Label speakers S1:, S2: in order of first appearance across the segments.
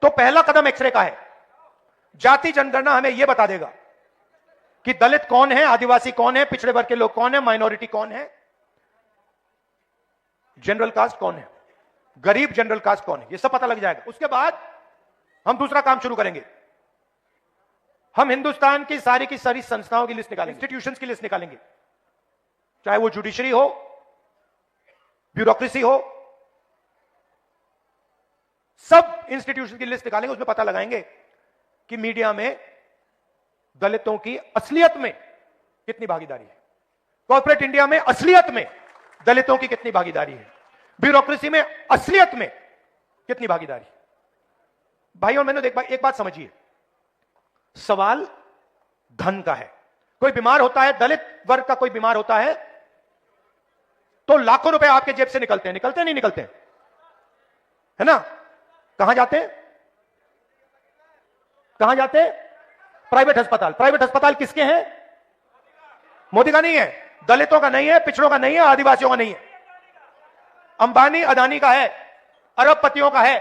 S1: तो पहला कदम एक्सरे का है। जाति जनगणना हमें यह बता देगा कि दलित कौन है, आदिवासी कौन है, पिछड़े वर्ग के लोग कौन है, माइनॉरिटी कौन है, जनरल कास्ट कौन है, गरीब जनरल कास्ट कौन है, यह सब पता लग जाएगा। उसके बाद हम दूसरा काम शुरू करेंगे। हम हिंदुस्तान की सारी संस्थाओं की लिस्ट निकालेंगे, इंस्टीट्यूशंस की लिस्ट निकालेंगे, चाहे वो जुडिशरी हो, ब्यूरोक्रेसी हो, सब इंस्टीट्यूशन की लिस्ट निकालेंगे। उसमें पता लगाएंगे कि मीडिया में दलितों की असलियत में कितनी भागीदारी है, कॉर्पोरेट इंडिया में असलियत में दलितों की कितनी भागीदारी है, ब्यूरोक्रेसी में असलियत में कितनी भागीदारी। भाइयों और बहनों, एक बात समझिए, सवाल धन का है। कोई बीमार होता है, दलित वर्ग का कोई बीमार होता है, तो लाखों रुपए आपके जेब से निकलते हैं, नहीं निकलते हैं, है ना? कहां जाते हैं? कहां जाते हैं? प्राइवेट अस्पताल। प्राइवेट अस्पताल किसके हैं? मोदी का नहीं है, दलितों का नहीं है, पिछड़ों का नहीं है, आदिवासियों का नहीं है, अंबानी अदानी का है, अरबपतियों का है।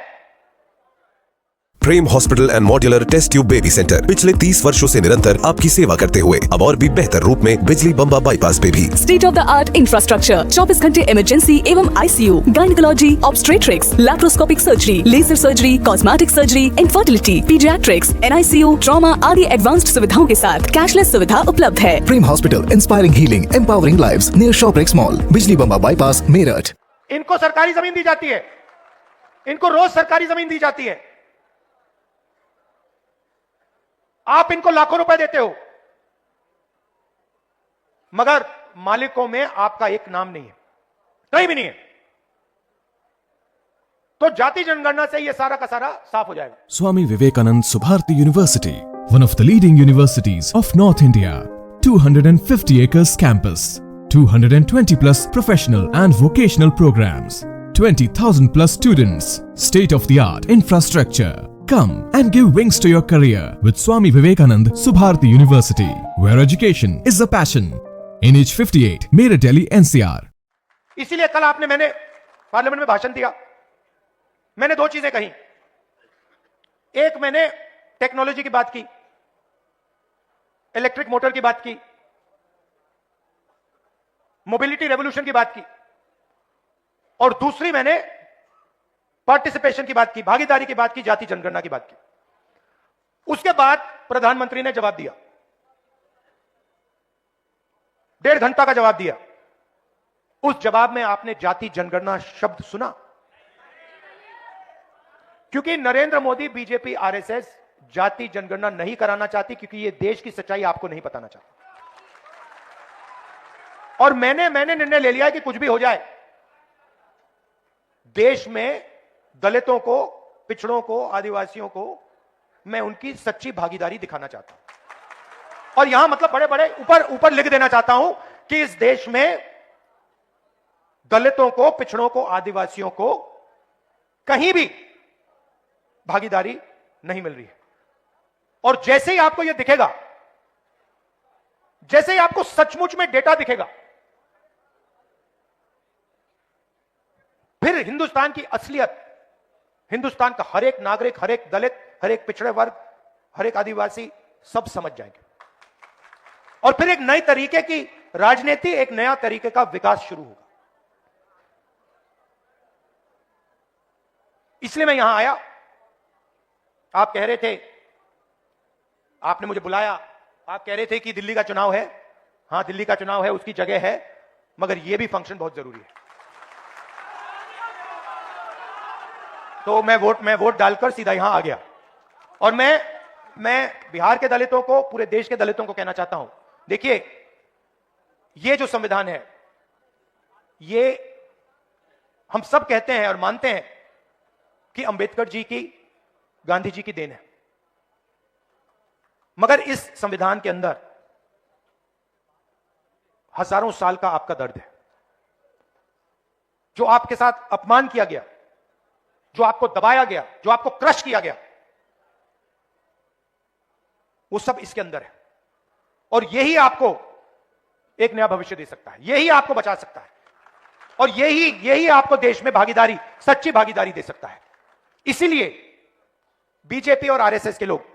S2: Prem hospital and modular test tube baby centre पिछले 30 वर्षों से निरंतर आपकी सेवा करते हुए अब और भी बेहतर रूप में बिजली बम्बा बाईपास पे भी।
S3: State of the art infrastructure, 24 घंटे इमरजेंसी एवं ICU, gynaecology, obstetrics, laparoscopic surgery, laser surgery, cosmetic surgery, infertility, paediatrics, NICU, trauma आदि एडवांस्ड सुविधाओं के साथ कैशलेस सुविधा उपलब्ध है।
S4: Prem hospital, inspiring healing, empowering lives, near Shoprex mall, Bijli Bamba bypass, Meerut.
S1: इनको सरकारी जमीन दी जाती है, इनको रोज सरकारी जमीन दी जाती है, आप इनको लाखों रुपए देते हो, मगर मालिकों में आपका एक नाम नहीं है, कहीं भी नहीं है। तो जाति जनगणना से ये सारा का सारा साफ हो जाएगा।
S5: Swami Vivekanand Subharti University, one of the leading universities of North India, 250 acres campus, 220 plus professional and vocational programs, 20,000 plus students, state of the art infrastructure. Come and give wings to your career with Swami Vivekanand Subharti University, where education is a passion. NH 58, Meerut, Delhi, NCR.
S1: इसीलिए कल मैंने parliament में भाषण दिया, मैंने दो चीजें कही। एक, मैंने टेक्नोलॉजी की बात की, इलेक्ट्रिक मोटर की बात की, मोबिलिटी रेवोल्यूशन की बात की, और दूसरी मैंने पार्टिसिपेशन की बात की, भागीदारी की बात की, जाति जनगणना की बात की। उसके बाद प्रधानमंत्री ने जवाब दिया, 1.5 घंटा का जवाब दिया। उस जवाब में आपने जाति जनगणना शब्द सुना? क्योंकि नरेंद्र मोदी, बीजेपी, आरएसएस जाति जनगणना नहीं कराना चाहती, क्योंकि यह देश की सच्चाई आपको नहीं बताना चाहती। और मैंने निर्णय ले लिया कि कुछ भी हो जाए, देश में दलितों को, पिछड़ों को, आदिवासियों को मैं उनकी सच्ची भागीदारी दिखाना चाहता हूं। और यहां मतलब बड़े बड़े ऊपर लिख देना चाहता हूं कि इस देश में दलितों को, पिछड़ों को, आदिवासियों को कहीं भी भागीदारी नहीं मिल रही है। और जैसे ही आपको यह दिखेगा, जैसे ही आपको सचमुच में डेटा दिखेगा, फिर हिंदुस्तान की असलियत, हिंदुस्तान का हर एक नागरिक, हर एक दलित, हर एक पिछड़े वर्ग, हर एक आदिवासी सब समझ जाएंगे। और फिर एक नई तरीके की राजनीति, एक नया तरीके का विकास शुरू होगा। इसलिए मैं यहां आया। आप कह रहे थे, आपने मुझे बुलाया, आप कह रहे थे कि दिल्ली का चुनाव है। हां, दिल्ली का चुनाव है, उसकी जगह है, मगर यह भी फंक्शन बहुत जरूरी है। तो मैं वोट डालकर सीधा यहां आ गया। और मैं बिहार के दलितों को, पूरे देश के दलितों को कहना चाहता हूं, देखिए, ये जो संविधान है, ये हम सब कहते हैं और मानते हैं कि अंबेडकर जी की, गांधी जी की देन है। मगर इस संविधान के अंदर हजारों साल का आपका दर्द है। जो आपके साथ अपमान किया गया, जो आपको दबाया गया, जो आपको क्रश किया गया, वो सब इसके अंदर है। और यही आपको एक नया भविष्य दे सकता है, यही आपको बचा सकता है, और यही आपको देश में भागीदारी, सच्ची भागीदारी दे सकता है। इसीलिए बीजेपी और आरएसएस के लोग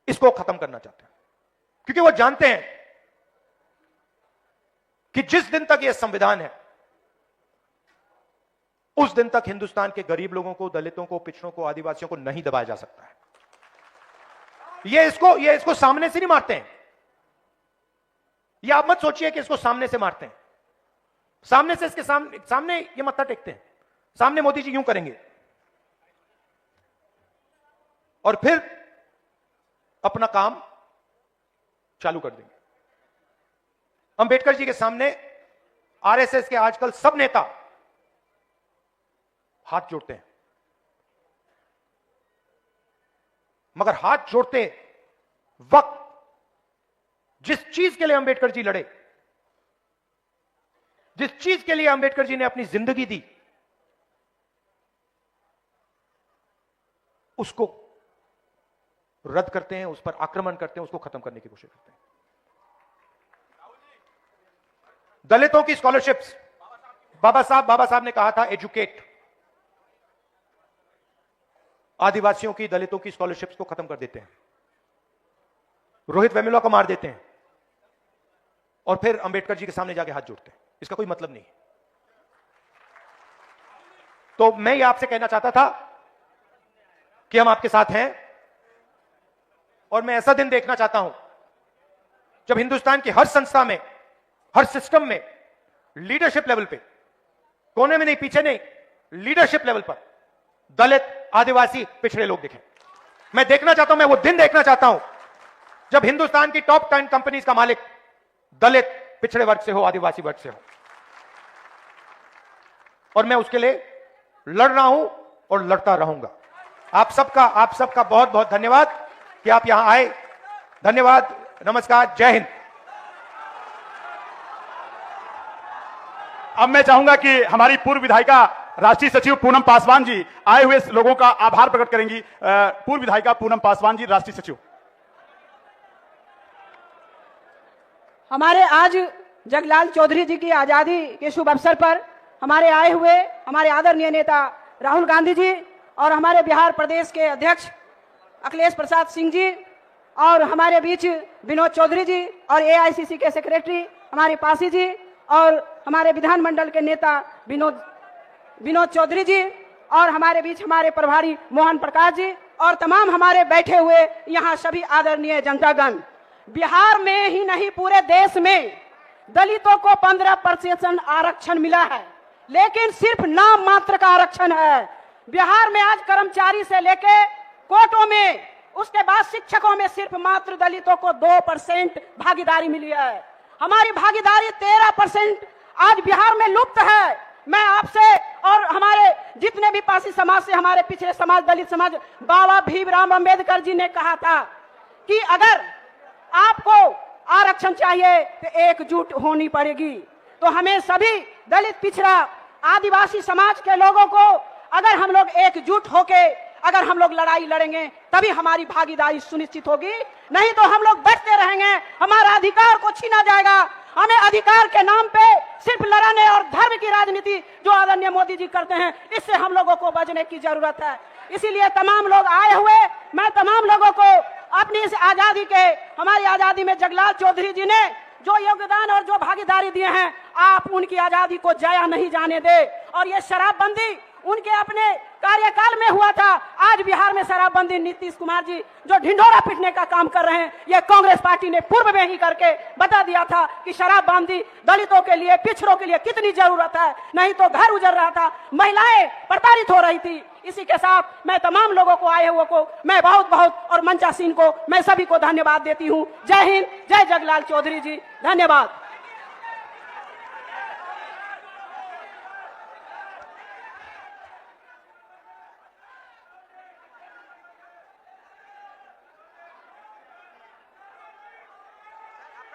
S1: इसको खत्म करना चाहते हैं, क्योंकि वो जानते हैं कि जिस दिन तक यह संविधान है उस दिन तक हिंदुस्तान के गरीब लोगों को, दलितों को, पिछड़ों को, आदिवासियों को नहीं दबाया जा सकता है। ये इसको सामने से नहीं मारते हैं। ये आप मत सोचिए कि इसको सामने से मारते हैं। सामने से इसके सामने ये मत्था टेकते हैं। सामने मोदी जी यूं करेंगे और फिर अपना काम चालू कर देंगे। अंबेडकर जी के सामने आरएसएस के आजकल सब नेता हाथ जोड़ते हैं, मगर हाथ जोड़ते वक्त जिस चीज के लिए अंबेडकर जी लड़े, जिस चीज के लिए अंबेडकर जी ने अपनी जिंदगी दी, उसको रद्द करते हैं, उस पर आक्रमण करते हैं, उसको खत्म करने की कोशिश करते हैं। दलितों की स्कॉलरशिप्स, बाबा साहब ने कहा था एजुकेट। आदिवासियों की, दलितों की स्कॉलरशिप्स को खत्म कर देते हैं, रोहित वेमुला को मार देते हैं और फिर अंबेडकर जी के सामने जाके हाथ जोड़ते हैं। इसका कोई मतलब नहीं। तो मैं ये आपसे कहना चाहता था कि हम आपके साथ हैं और मैं ऐसा दिन देखना चाहता हूं जब हिंदुस्तान की हर संस्था में, हर सिस्टम में, लीडरशिप लेवल पे, कोने में नहीं, पीछे नहीं, लीडरशिप लेवल पर दलित, आदिवासी, पिछड़े लोग दिखें। मैं देखना चाहता हूं, मैं वो दिन देखना चाहता हूं जब हिंदुस्तान की टॉप 10 कंपनीज का मालिक दलित, पिछड़े वर्ग से हो, आदिवासी वर्ग से हो। और मैं उसके लिए लड़ रहा हूं और लड़ता रहूंगा। आप सबका बहुत बहुत धन्यवाद कि आप यहां आए। धन्यवाद, नमस्कार, जय हिंद।
S6: अब मैं चाहूंगा कि हमारी पूर्व विधायिका राष्ट्रीय सचिव पूनम पासवान जी आए हुए लोगों का आभार प्रकट करेंगी। पूर्व विधायिका पूनम पासवान जी, राष्ट्रीय सचिव।
S7: हमारे आज जगलाल चौधरी जी की आजादी के शुभ अवसर पर हमारे आए हुए हमारे आदरणीय नेता राहुल गांधी जी और हमारे बिहार प्रदेश के अध्यक्ष अखिलेश प्रसाद सिंह जी और हमारे बीच विनोद चौधरी जी और एआईसीसी के सेक्रेटरी हमारे पासी जी और हमारे विधानमंडल के नेता विनोद चौधरी जी और हमारे बीच हमारे प्रभारी मोहन प्रकाश जी और तमाम हमारे बैठे हुए यहाँ सभी आदरणीय जनतागण। बिहार में ही नहीं, पूरे देश में दलितों को 15% आरक्षण मिला है, लेकिन सिर्फ नाम मात्र का आरक्षण है। बिहार में आज कर्मचारी से लेके कोर्टों में, उसके बाद शिक्षकों में सिर्फ मात्र दलितों को 2% भागीदारी मिली है। हमारी भागीदारी 13% आज बिहार में लुप्त है। मैं आपसे और हमारे जितने भी पासी समाज से, हमारे पिछड़े समाज, दलित समाज, बाबा भीमराव अंबेडकर जी ने कहा था कि अगर आपको आरक्षण चाहिए तो एकजुट होनी पड़ेगी। तो हमें सभी दलित, पिछड़ा, आदिवासी समाज के लोगों को अगर हम लोग एकजुट होके अगर हम लोग लड़ाई लड़ेंगे तभी हमारी भागीदारी सुनिश्चित होगी, नहीं तो हम लोग बैठते रहेंगे, हमारा अधिकार को छीना जाएगा। हमें अधिकार के नाम पे सिर्फ लड़ने और धर्म की राजनीति जो आदरणीय मोदी जी करते हैं, इससे हम लोगों को बचने की जरूरत है। इसीलिए तमाम लोग आए हुए, मैं तमाम लोगों को अपनी इस आजादी के, हमारी आजादी में जगलाल चौधरी जी ने जो योगदान और जो भागीदारी दिए हैं, आप उनकी आजादी को जाया नहीं जाने दे। और ये शराबबंदी उनके अपने कार्यकाल में हुआ था। आज बिहार में शराबबंदी नीतीश कुमार जी जो ढिंढोरा पीटने का काम कर रहे हैं, ये कांग्रेस पार्टी ने पूर्व में ही करके बता दिया था कि शराबबंदी दलितों के लिए, पिछड़ों के लिए कितनी जरूरत है, नहीं तो घर उजड़ रहा था, महिलाएं प्रताड़ित हो रही थी। इसी के साथ मैं तमाम लोगों को, आए हुए को मैं बहुत बहुत, और मंचासीन को मैं सभी को धन्यवाद देती हूँ। जय हिंद, जय जगलाल चौधरी जी, धन्यवाद।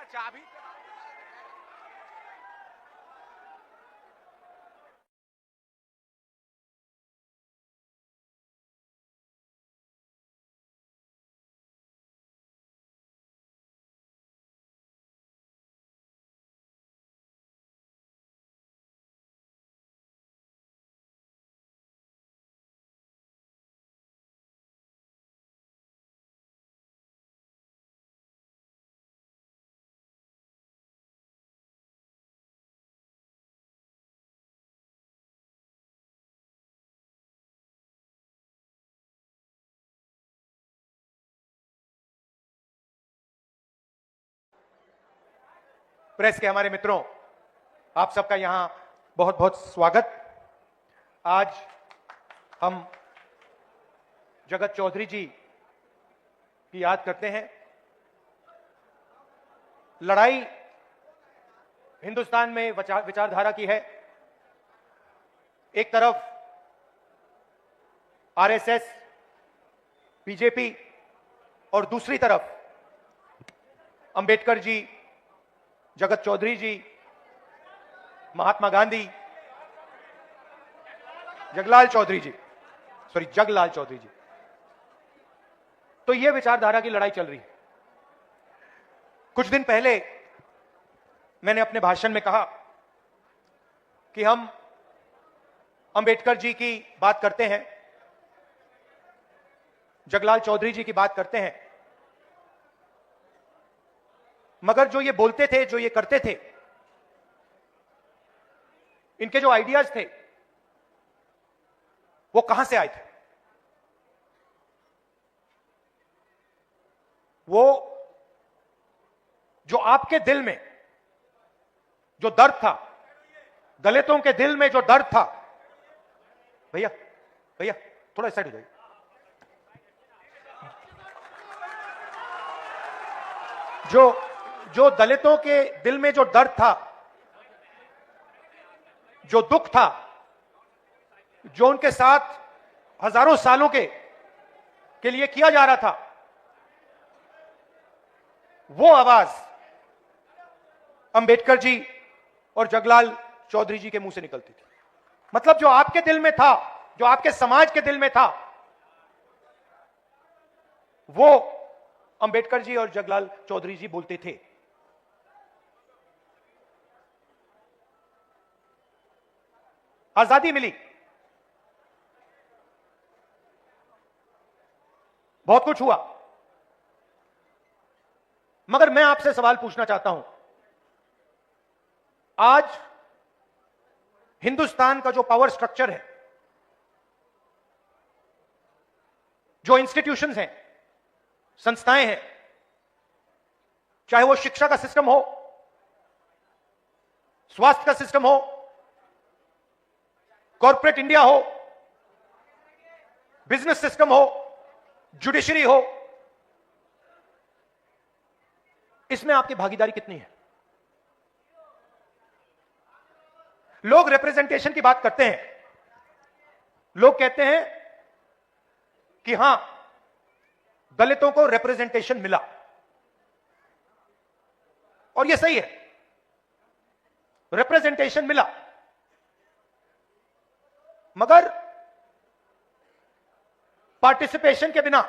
S6: चाबी
S1: प्रेस के हमारे मित्रों, आप सबका यहां बहुत बहुत स्वागत। आज हम जगत चौधरी जी की याद करते हैं। लड़ाई हिंदुस्तान में विचारधारा की है। एक तरफ आरएसएस, बीजेपी और दूसरी तरफ अंबेडकर जी, जगत चौधरी जी, महात्मा गांधी, जगलाल चौधरी जी, जगलाल चौधरी जी। तो यह विचारधारा की लड़ाई चल रही है। कुछ दिन पहले मैंने अपने भाषण में कहा कि हम अंबेडकर जी की बात करते हैं, जगलाल चौधरी जी की बात करते हैं, मगर जो ये बोलते थे, जो ये करते थे, इनके जो आइडियाज थे वो कहां से आए थे? वो जो आपके दिल में जो दर्द था, दलितों के दिल में जो दर्द था, भैया भैया थोड़ा साइड हो जाइए। जो दलितों के दिल में जो दर्द था, जो दुख था, जो उनके साथ हजारों सालों के लिए किया जा रहा था, वो आवाज अंबेडकर जी और जगलाल चौधरी जी के मुंह से निकलती थी। मतलब जो आपके दिल में था, जो आपके समाज के दिल में था, वो अंबेडकर जी और जगलाल चौधरी जी बोलते थे। आजादी मिली, बहुत कुछ हुआ, मगर मैं आपसे सवाल पूछना चाहता हूं। आज हिंदुस्तान का जो पावर स्ट्रक्चर है, जो इंस्टीट्यूशंस हैं, संस्थाएं हैं, चाहे वो शिक्षा का सिस्टम हो, स्वास्थ्य का सिस्टम हो, कॉर्पोरेट इंडिया हो, बिजनेस सिस्टम हो, जुडिशरी हो, इसमें आपकी भागीदारी कितनी है? लोग रिप्रेजेंटेशन की बात करते हैं, लोग कहते हैं कि हां, दलितों को रिप्रेजेंटेशन मिला, और यह सही है, रिप्रेजेंटेशन मिला, मगर पार्टिसिपेशन के बिना,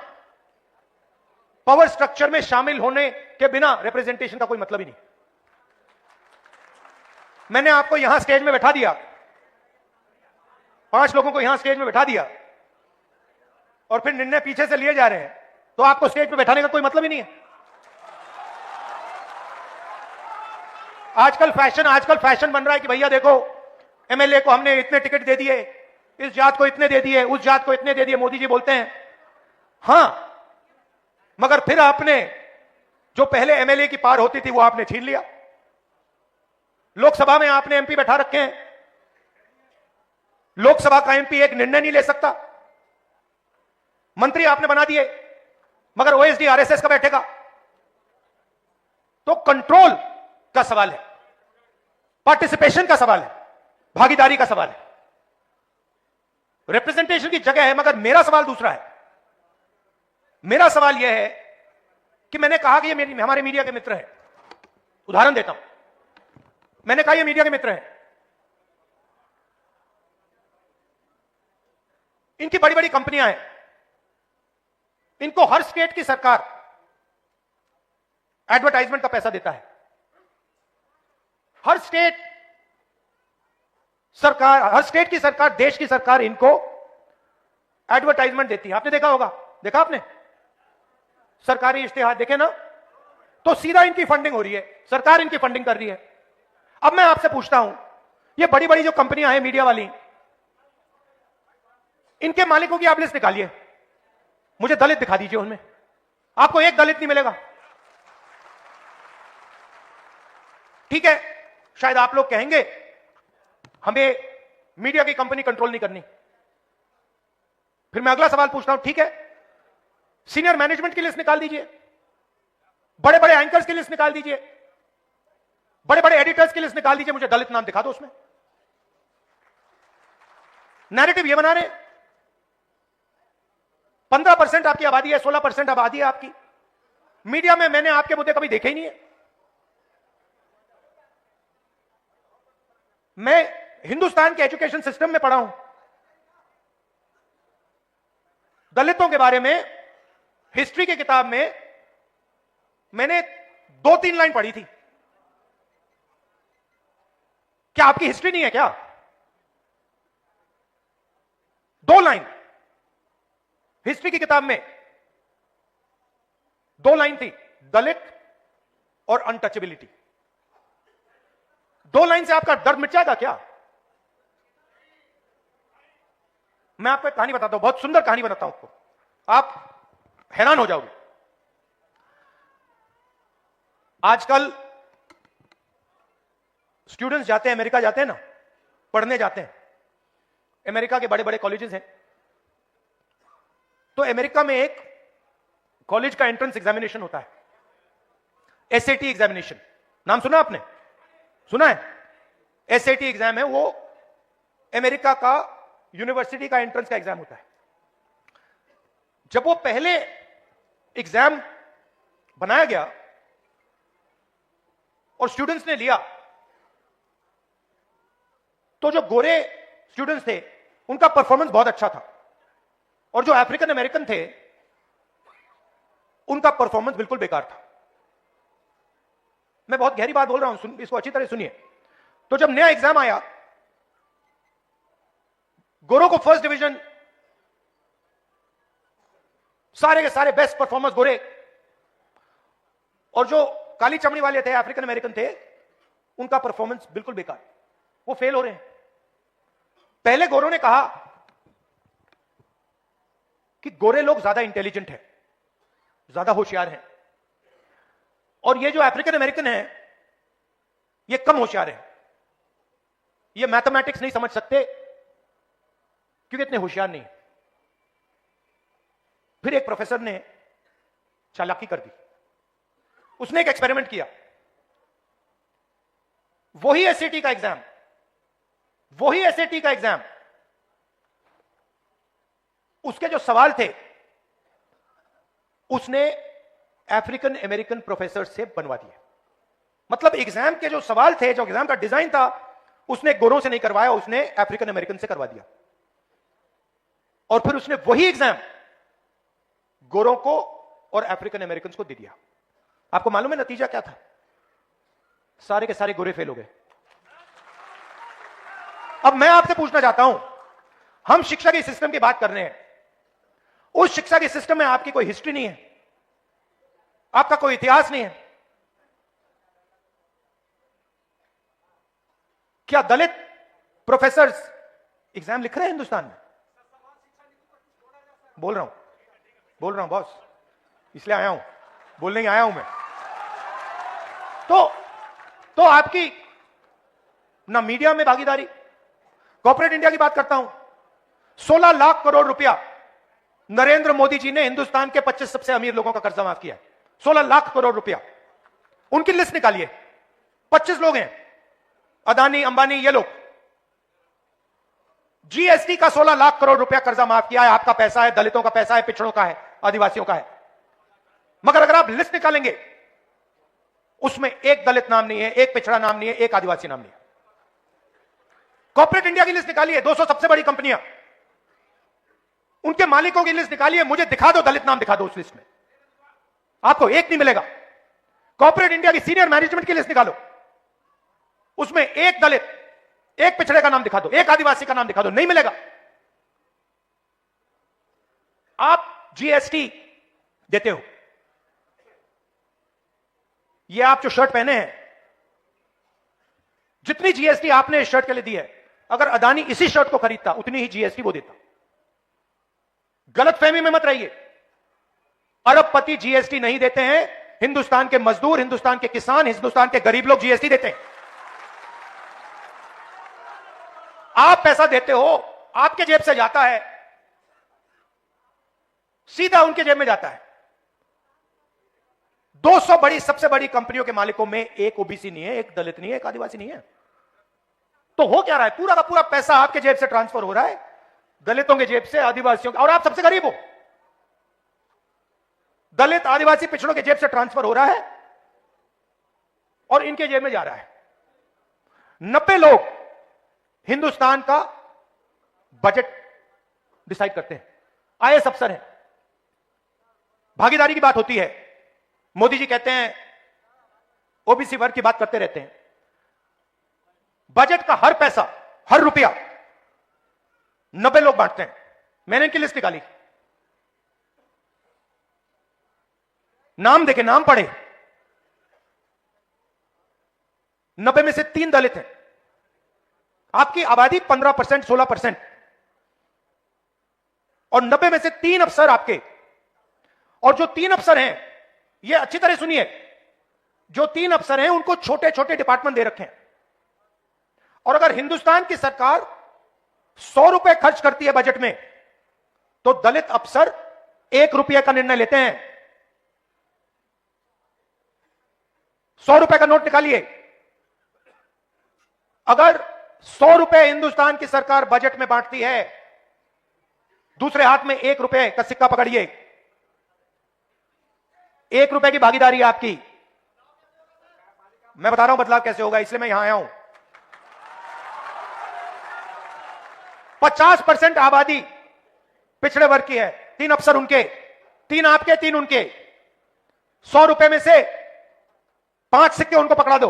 S1: पावर स्ट्रक्चर में शामिल होने के बिना रिप्रेजेंटेशन का कोई मतलब ही नहीं। मैंने आपको यहां स्टेज में बैठा दिया, 5 लोगों को यहां स्टेज में बैठा दिया, और फिर निर्णय पीछे से लिए जा रहे हैं, तो आपको स्टेज पे बैठाने का कोई मतलब ही नहीं है। आजकल फैशन बन रहा है कि भैया देखो, एमएलए को हमने इतने टिकट दे दिए, इस जात को इतने दे दिए, उस जात को इतने दे दिए। मोदी जी बोलते हैं हां, मगर फिर आपने जो पहले एमएलए की पार होती थी वो आपने छीन लिया। लोकसभा में आपने एमपी बैठा रखे हैं, लोकसभा का एमपी एक निर्णय नहीं ले सकता। मंत्री आपने बना दिए, मगर ओएसडी आरएसएस का बैठेगा। तो कंट्रोल का सवाल है, पार्टिसिपेशन का सवाल है, भागीदारी का सवाल है। रिप्रेजेंटेशन की जगह है, मगर मेरा सवाल दूसरा है। मेरा सवाल यह है कि मैंने कहा कि ये हमारे मीडिया के मित्र हैं। उदाहरण देता हूं, मैंने कहा ये मीडिया के मित्र हैं, इनकी बड़ी बड़ी कंपनियां हैं, इनको हर स्टेट की सरकार एडवर्टाइजमेंट का पैसा देता है। हर स्टेट की सरकार, देश की सरकार इनको एडवर्टाइजमेंट देती है। आपने देखा होगा, देखा आपने सरकारी इश्तेहार देखे ना, तो सीधा इनकी फंडिंग हो रही है, सरकार इनकी फंडिंग कर रही है। अब मैं आपसे पूछता हूं, ये बड़ी बड़ी जो कंपनियां हैं मीडिया वाली, इनके मालिकों की आप लिस्ट निकालिए, मुझे दलित दिखा दीजिए उनमें, आपको एक दलित नहीं मिलेगा। ठीक है, शायद आप लोग कहेंगे हमें मीडिया की कंपनी कंट्रोल नहीं करनी। फिर मैं अगला सवाल पूछता हूं, ठीक है, सीनियर मैनेजमेंट की लिस्ट निकाल दीजिए, बड़े बड़े एंकर्स की लिस्ट निकाल दीजिए, बड़े बड़े एडिटर्स की लिस्ट निकाल दीजिए, मुझे दलित नाम दिखा दो उसमें। नैरेटिव ये बना रहे 15% आपकी आबादी है, 16% आबादी है आपकी। मीडिया में मैंने आपके मुद्दे कभी देखे ही नहीं है। मैं हिंदुस्तान के एजुकेशन सिस्टम में पढ़ा हूं, दलितों के बारे में हिस्ट्री की किताब में मैंने 2-3 लाइन पढ़ी थी। क्या आपकी हिस्ट्री नहीं है क्या? 2 लाइन हिस्ट्री की किताब में, 2 लाइन थी, दलित और अनटचेबिलिटी। 2 लाइन से आपका दर्द मिट जाएगा क्या? मैं आपको एक कहानी बताता हूं, बहुत सुंदर कहानी बताता हूं आपको, आप हैरान हो जाओगे। आजकल स्टूडेंट्स जाते हैं, अमेरिका जाते हैं ना, पढ़ने जाते हैं। अमेरिका के बड़े बड़े कॉलेजेस हैं, तो अमेरिका में एक कॉलेज का एंट्रेंस एग्जामिनेशन होता है, एसएटी एग्जामिनेशन। नाम सुना आपने? सुना है? एसएटी एग्जाम है, वो अमेरिका का यूनिवर्सिटी का एंट्रेंस का एग्जाम होता है। जब वो पहले एग्जाम बनाया गया और स्टूडेंट्स ने लिया, तो जो गोरे स्टूडेंट्स थे उनका परफॉर्मेंस बहुत अच्छा था, और जो अफ्रीकन अमेरिकन थे उनका परफॉर्मेंस बिल्कुल बेकार था। मैं बहुत गहरी बात बोल रहा हूं, इसको अच्छी तरह सुनिए। तो जब नया एग्जाम आया, गोरों को फर्स्ट डिवीजन, सारे के सारे बेस्ट परफॉर्मर्स गोरे, और जो काली चमड़ी वाले थे, अफ्रीकन अमेरिकन थे, उनका परफॉर्मेंस बिल्कुल बेकार, वो फेल हो रहे हैं। पहले गोरों ने कहा कि गोरे लोग ज्यादा इंटेलिजेंट हैं, ज्यादा होशियार हैं, और ये जो अफ्रीकन अमेरिकन हैं ये कम होशियार हैं, ये मैथमेटिक्स नहीं समझ सकते क्योंकि इतने होशियार नहीं। फिर एक प्रोफेसर ने चालाकी कर दी, उसने एक एक्सपेरिमेंट किया। वही एसएटी का एग्जाम, उसके जो सवाल थे उसने अफ्रीकन अमेरिकन प्रोफेसर से बनवा दिए। मतलब एग्जाम के जो सवाल थे, जो एग्जाम का डिजाइन था, उसने गोरों से नहीं करवाया, उसने अफ्रीकन अमेरिकन से करवा दिया। और फिर उसने वही एग्जाम गोरों को और अफ्रीकन अमेरिकन को दे दिया। आपको मालूम है नतीजा क्या था? सारे के सारे गोरे फेल हो गए। अब मैं आपसे पूछना चाहता हूं, हम शिक्षा के सिस्टम की बात कर रहे हैं, उस शिक्षा के सिस्टम में आपकी कोई हिस्ट्री नहीं है, आपका कोई इतिहास नहीं है। क्या दलित प्रोफेसर्स एग्जाम लिख रहे हैं हिंदुस्तान में? बोल रहा हूं बॉस, इसलिए आया हूं, बोलने ही आया हूं मैं। तो आपकी ना मीडिया में भागीदारी। कॉर्पोरेट इंडिया की बात करता हूं, 16 लाख करोड़ रुपया नरेंद्र मोदी जी ने हिंदुस्तान के 25 सबसे अमीर लोगों का कर्जा माफ किया। 16 लाख करोड़ रुपया, उनकी लिस्ट निकालिए। 25 लोग हैं, अदानी, अंबानी, ये लोग। जीएसटी का 16 लाख करोड़ रुपया कर्जा माफ किया है। आपका पैसा है, दलितों का पैसा है, पिछड़ों का है, आदिवासियों का है। मगर अगर आप लिस्ट निकालेंगे, उसमें एक दलित नाम नहीं है, एक पिछड़ा नाम नहीं है, एक आदिवासी नाम नहीं है। कॉर्पोरेट इंडिया की लिस्ट निकालिए, 200 सबसे बड़ी कंपनियां, उनके मालिकों की लिस्ट निकालिए, मुझे दिखा दो, दलित नाम दिखा दो उस लिस्ट में, आपको एक नहीं मिलेगा। कॉर्पोरेट इंडिया की सीनियर मैनेजमेंट की लिस्ट निकालो, उसमें एक दलित, एक पिछड़े का नाम दिखा दो, एक आदिवासी का नाम दिखा दो, नहीं मिलेगा। आप जीएसटी देते हो, ये आप जो शर्ट पहने हैं, जितनी जीएसटी आपने इस शर्ट के लिए दी है, अगर अदानी इसी शर्ट को खरीदता उतनी ही जीएसटी वो देता। गलतफहमी में मत रहिए, अरबपति जीएसटी नहीं देते हैं, हिंदुस्तान के मजदूर, हिंदुस्तान के किसान, हिंदुस्तान के गरीब लोग जीएसटी देते हैं। आप पैसा देते हो, आपके जेब से जाता है, सीधा उनके जेब में जाता है। 200 बड़ी, सबसे बड़ी कंपनियों के मालिकों में एक ओबीसी नहीं है, एक दलित नहीं है, एक आदिवासी नहीं है। तो हो क्या रहा है? पूरा का पूरा पैसा आपके जेब से ट्रांसफर हो रहा है, दलितों के जेब से, आदिवासियों के, और आप सबसे गरीब हो। दलित, आदिवासी, पिछड़ों के जेब से ट्रांसफर हो रहा है और इनके जेब में जा रहा है। 90 लोग हिंदुस्तान का बजट डिसाइड करते हैं, आईएएस अफसर हैं। भागीदारी की बात होती है, मोदी जी कहते हैं ओबीसी वर्ग की बात करते रहते हैं। बजट का हर पैसा, हर रुपया 90 लोग बांटते हैं। मैंने इनकी लिस्ट निकाली, नाम देखे, नाम पढ़े। 90 में से 3 दलित हैं। आपकी आबादी 15%, 16%, और 90 में से 3 अफसर आपके। और जो 3 अफसर हैं, ये अच्छी तरह सुनिए, जो 3 अफसर हैं उनको छोटे छोटे डिपार्टमेंट दे रखे हैं। और अगर हिंदुस्तान की सरकार 100 रुपए खर्च करती है बजट में, तो दलित अफसर 1 रुपये का निर्णय लेते हैं। 100 रुपए का नोट निकालिए। अगर 100 रुपए हिंदुस्तान की सरकार बजट में बांटती है, दूसरे हाथ में 1 रुपए का सिक्का पकड़िए। 1 रुपए की भागीदारी है आपकी। मैं बता रहा हूं बदलाव कैसे होगा, इसलिए मैं यहां आया हूं। 50% आबादी पिछड़े वर्ग की है, 3 अफसर उनके, 3 आपके, 3 उनके। 100 रुपए में से 5 सिक्के उनको पकड़ा दो।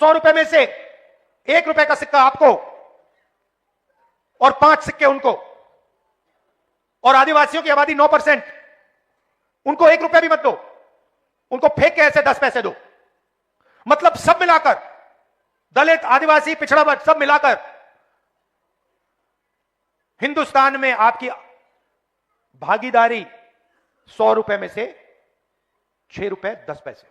S1: 100 रुपए में से 1 रुपए का सिक्का आपको और 5 सिक्के उनको। और आदिवासियों की आबादी 9%, उनको 1 रुपया भी मत दो, उनको फेंक के ऐसे 10 पैसे दो। मतलब सब मिलाकर, दलित, आदिवासी, पिछड़ा वर्ग सब मिलाकर हिंदुस्तान में आपकी भागीदारी 100 रुपए में से 6 रुपए 10 पैसे।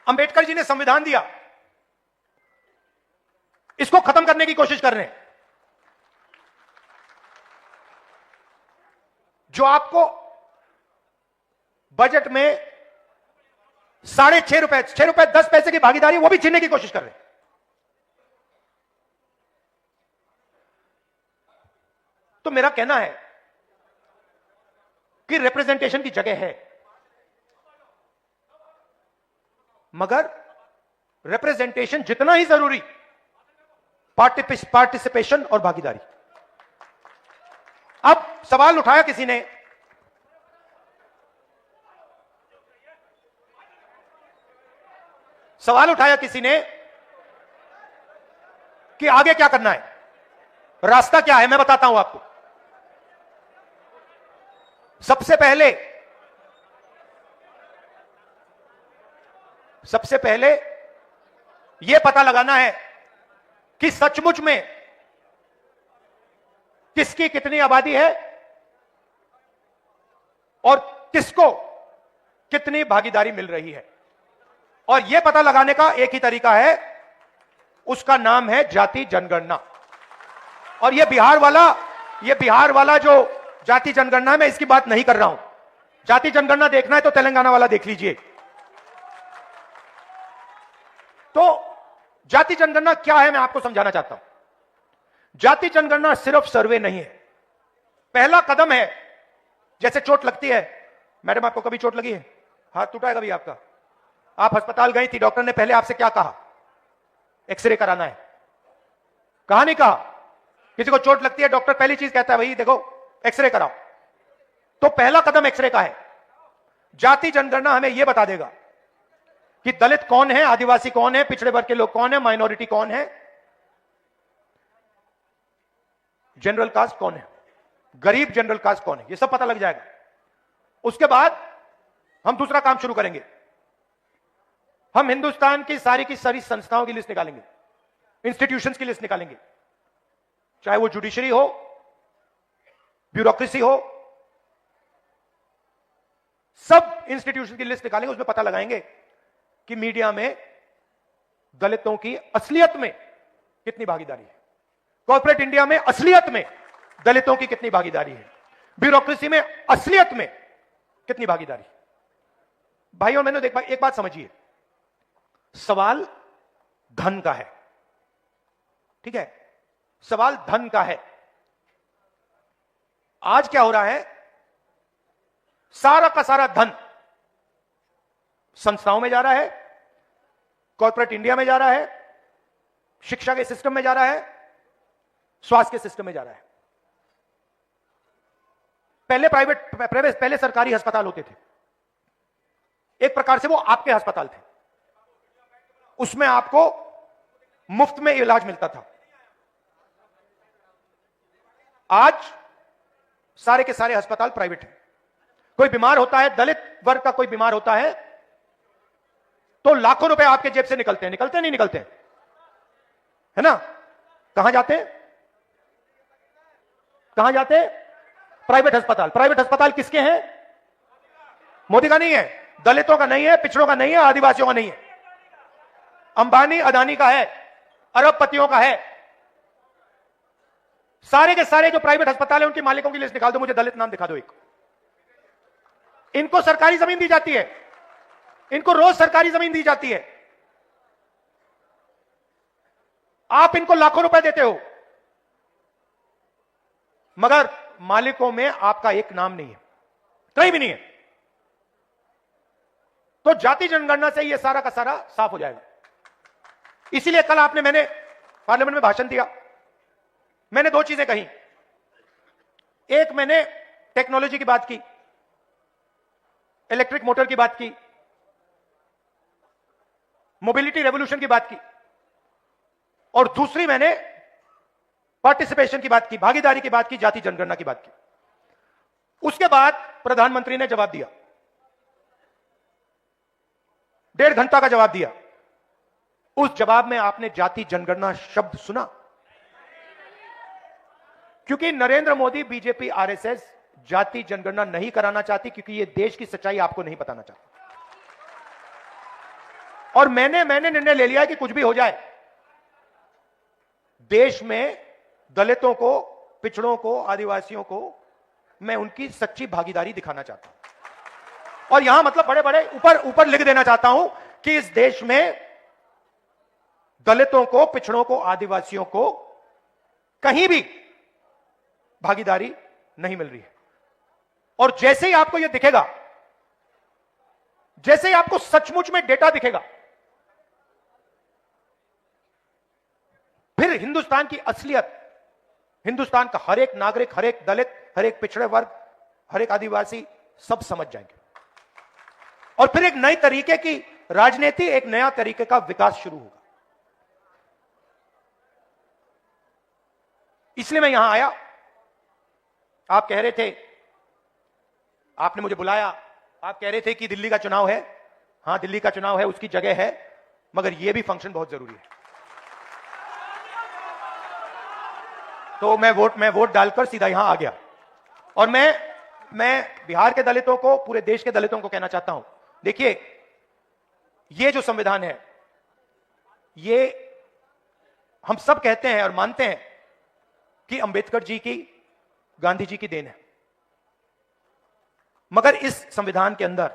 S1: अंबेडकर जी ने संविधान दिया, इसको खत्म करने की कोशिश कर रहे हैं। जो आपको बजट में 6.5 रुपए, 6 रुपए 10 पैसे की भागीदारी, वो भी छीनने की कोशिश कर रहे हैं। तो मेरा कहना है कि रिप्रेजेंटेशन की जगह है, मगर रिप्रेजेंटेशन जितना ही जरूरी, पार्टिसिपेशन और भागीदारी। अब सवाल उठाया किसी ने, कि आगे क्या करना है, रास्ता क्या है। मैं बताता हूं आपको। सबसे पहले यह पता लगाना है कि सचमुच में किसकी कितनी आबादी है और किसको कितनी भागीदारी मिल रही है। और यह पता लगाने का एक ही तरीका है, उसका नाम है जाति जनगणना। और यह बिहार वाला जो जाति जनगणना, मैं इसकी बात नहीं कर रहा हूं। जाति जनगणना देखना है तो तेलंगाना वाला देख लीजिए। तो जाति जनगणना क्या है, मैं आपको समझाना चाहता हूं। जाति जनगणना सिर्फ सर्वे नहीं है, पहला कदम है। जैसे चोट लगती है, मैडम आपको कभी चोट लगी है? हाथ टूटा है कभी आपका? आप अस्पताल गई थी, डॉक्टर ने पहले आपसे क्या कहा? एक्सरे कराना है। कहा नहीं कहा? किसी को चोट लगती है, डॉक्टर पहली चीज कहता है भाई देखो एक्सरे कराओ। तो पहला कदम एक्सरे का है। जाति जनगणना हमें यह बता देगा कि दलित कौन है, आदिवासी कौन है, पिछड़े वर्ग के लोग कौन है, माइनॉरिटी कौन है, जनरल कास्ट कौन है, गरीब जनरल कास्ट कौन है, यह सब पता लग जाएगा। उसके बाद हम दूसरा काम शुरू करेंगे। हम हिंदुस्तान की सारी संस्थाओं की लिस्ट निकालेंगे, इंस्टीट्यूशंस की लिस्ट निकालेंगे, चाहे वो जुडिशरी हो, ब्यूरोक्रेसी हो, सब इंस्टीट्यूशन की लिस्ट निकालेंगे, उसमें पता लगाएंगे कि मीडिया में दलितों की असलियत में कितनी भागीदारी है, कॉर्पोरेट इंडिया में असलियत में दलितों की कितनी भागीदारी है, ब्यूरोक्रेसी में असलियत में कितनी भागीदारी। भाइयों मैंने एक बात समझिए, सवाल धन का है, ठीक है, सवाल धन का है। आज क्या हो रहा है, सारा का सारा धन संस्थाओं में जा रहा है, कॉर्पोरेट इंडिया में जा रहा है, शिक्षा के सिस्टम में जा रहा है, स्वास्थ्य के सिस्टम में जा रहा है। पहले सरकारी अस्पताल होते थे, एक प्रकार से वो आपके अस्पताल थे, उसमें आपको मुफ्त में इलाज मिलता था। आज सारे के सारे अस्पताल प्राइवेट हैं। कोई बीमार होता है, दलित वर्ग का कोई बीमार होता है, तो लाखों रुपए आपके जेब से निकलते हैं, नहीं निकलते हैं, है ना? कहां जाते हैं? कहां जाते हैं? प्राइवेट अस्पताल। प्राइवेट अस्पताल किसके हैं? मोदी का नहीं है, दलितों का नहीं है, पिछड़ों का नहीं है, आदिवासियों का नहीं है, अंबानी अदानी का है, अरबपतियों का है। सारे के सारे जो प्राइवेट अस्पताल है उनके मालिकों की लिस्ट निकाल दो, मुझे दलित नाम दिखा दो एक। इनको सरकारी जमीन दी जाती है, इनको रोज सरकारी जमीन दी जाती है, आप इनको लाखों रुपए देते हो, मगर मालिकों में आपका एक नाम नहीं है, कहीं भी नहीं है। तो जाति जनगणना से यह सारा का सारा साफ हो जाएगा। इसीलिए कल मैंने पार्लियामेंट में भाषण दिया, मैंने दो चीजें कही। एक, मैंने टेक्नोलॉजी की बात की, इलेक्ट्रिक मोटर की बात की, मोबिलिटी रेवोल्यूशन की बात की, और दूसरी मैंने पार्टिसिपेशन की बात की, भागीदारी की बात की, जाति जनगणना की बात की। उसके बाद प्रधानमंत्री ने जवाब दिया, 1.5 घंटा का जवाब दिया। उस जवाब में आपने जाति जनगणना शब्द सुना? क्योंकि नरेंद्र मोदी, बीजेपी, आरएसएस जाति जनगणना नहीं कराना चाहती, क्योंकि यह देश की सच्चाई आपको नहीं बताना चाहती। और मैंने निर्णय ले लिया कि कुछ भी हो जाए, देश में दलितों को, पिछड़ों को, आदिवासियों को मैं उनकी सच्ची भागीदारी दिखाना चाहता हूं। और यहां मतलब बड़े बड़े ऊपर लिख देना चाहता हूं कि इस देश में दलितों को, पिछड़ों को, आदिवासियों को कहीं भी भागीदारी नहीं मिल रही है। और जैसे ही आपको यह दिखेगा, जैसे ही आपको सचमुच में डेटा दिखेगा, फिर हिंदुस्तान की असलियत, हिंदुस्तान का हर एक नागरिक, हर एक दलित, हर एक पिछड़े वर्ग, हर एक आदिवासी सब समझ जाएंगे। और फिर एक नई तरीके की राजनीति, एक नया तरीके का विकास शुरू होगा। इसलिए मैं यहां आया। आप कह रहे थे, आपने मुझे बुलाया, आप कह रहे थे कि दिल्ली का चुनाव है। हां, दिल्ली का चुनाव है, उसकी जगह है, मगर यह भी फंक्शन बहुत जरूरी है। तो मैं वोट डालकर सीधा यहां आ गया। और मैं बिहार के दलितों को, पूरे देश के दलितों को कहना चाहता हूं, देखिए, ये जो संविधान है, ये हम सब कहते हैं और मानते हैं कि अंबेडकर जी की, गांधी जी की देन है। मगर इस संविधान के अंदर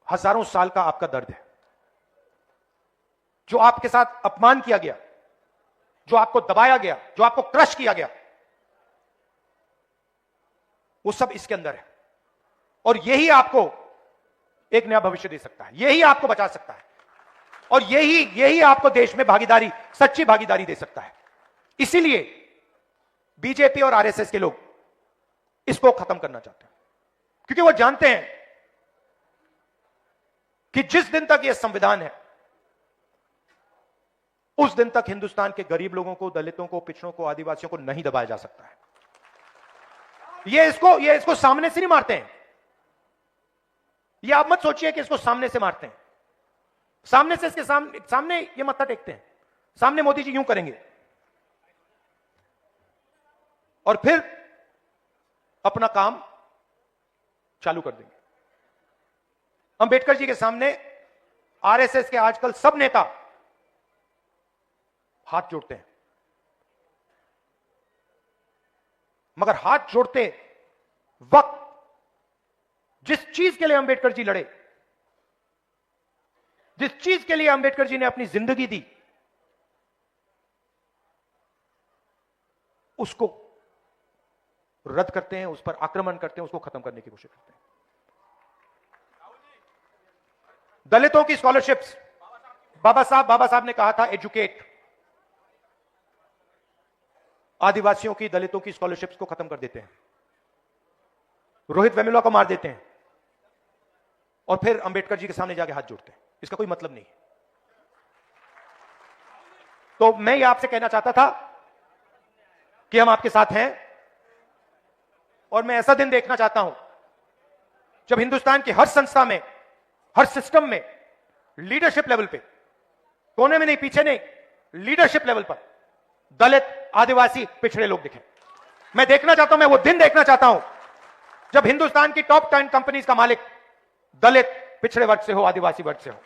S1: हजारों साल का आपका दर्द है। जो आपके साथ अपमान किया गया, जो आपको दबाया गया, जो आपको क्रश किया गया, वो सब इसके अंदर है। और यही आपको एक नया भविष्य दे सकता है, यही आपको बचा सकता है, और यही आपको देश में भागीदारी, सच्ची भागीदारी दे सकता है। इसीलिए बीजेपी और आरएसएस के लोग इसको खत्म करना चाहते हैं, क्योंकि वो जानते हैं कि जिस दिन तक यह संविधान है, उस दिन तक हिंदुस्तान के गरीब लोगों को, दलितों को, पिछड़ों को, आदिवासियों को नहीं दबाया जा सकता है। ये इसको सामने से नहीं मारते हैं। ये आप मत सोचिए कि इसको सामने से मारते हैं। सामने से इसके सामने ये मत्था टेकते हैं। सामने मोदी जी यूं करेंगे और फिर अपना काम चालू कर देंगे। अंबेडकर जी के सामने आरएसएस के आजकल सब नेता हाथ जोड़ते हैं, मगर हाथ जोड़ते वक्त जिस चीज के लिए अंबेडकर जी लड़े, जिस चीज के लिए अंबेडकर जी ने अपनी जिंदगी दी, उसको रद्द करते हैं, उस पर आक्रमण करते हैं, उसको खत्म करने की कोशिश करते हैं। दलितों की स्कॉलरशिप्स, बाबा साहब ने कहा था एजुकेट। आदिवासियों की, दलितों की स्कॉलरशिप्स को खत्म कर देते हैं, रोहित वेमुला को मार देते हैं और फिर अंबेडकर जी के सामने जाके हाथ जोड़ते हैं। इसका कोई मतलब नहीं है। तो मैं ये आपसे कहना चाहता था कि हम आपके साथ हैं और मैं ऐसा दिन देखना चाहता हूं जब हिंदुस्तान की हर संस्था में, हर सिस्टम में, लीडरशिप लेवल पे, कोने में नहीं, पीछे नहीं, लीडरशिप लेवल पर दलित, आदिवासी, पिछड़े लोग दिखे। मैं देखना चाहता हूं, मैं वो दिन देखना चाहता हूं जब हिंदुस्तान की टॉप 10 कंपनीज का मालिक दलित, पिछड़े वर्ग से हो, आदिवासी वर्ग से हो।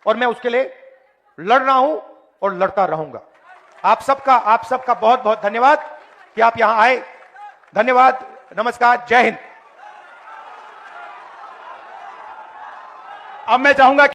S1: और मैं उसके लिए लड़ रहा हूं और लड़ता रहूंगा। आप सबका बहुत बहुत धन्यवाद कि आप यहां आए। धन्यवाद, नमस्कार, जय हिंद।
S6: अब मैं चाहूंगा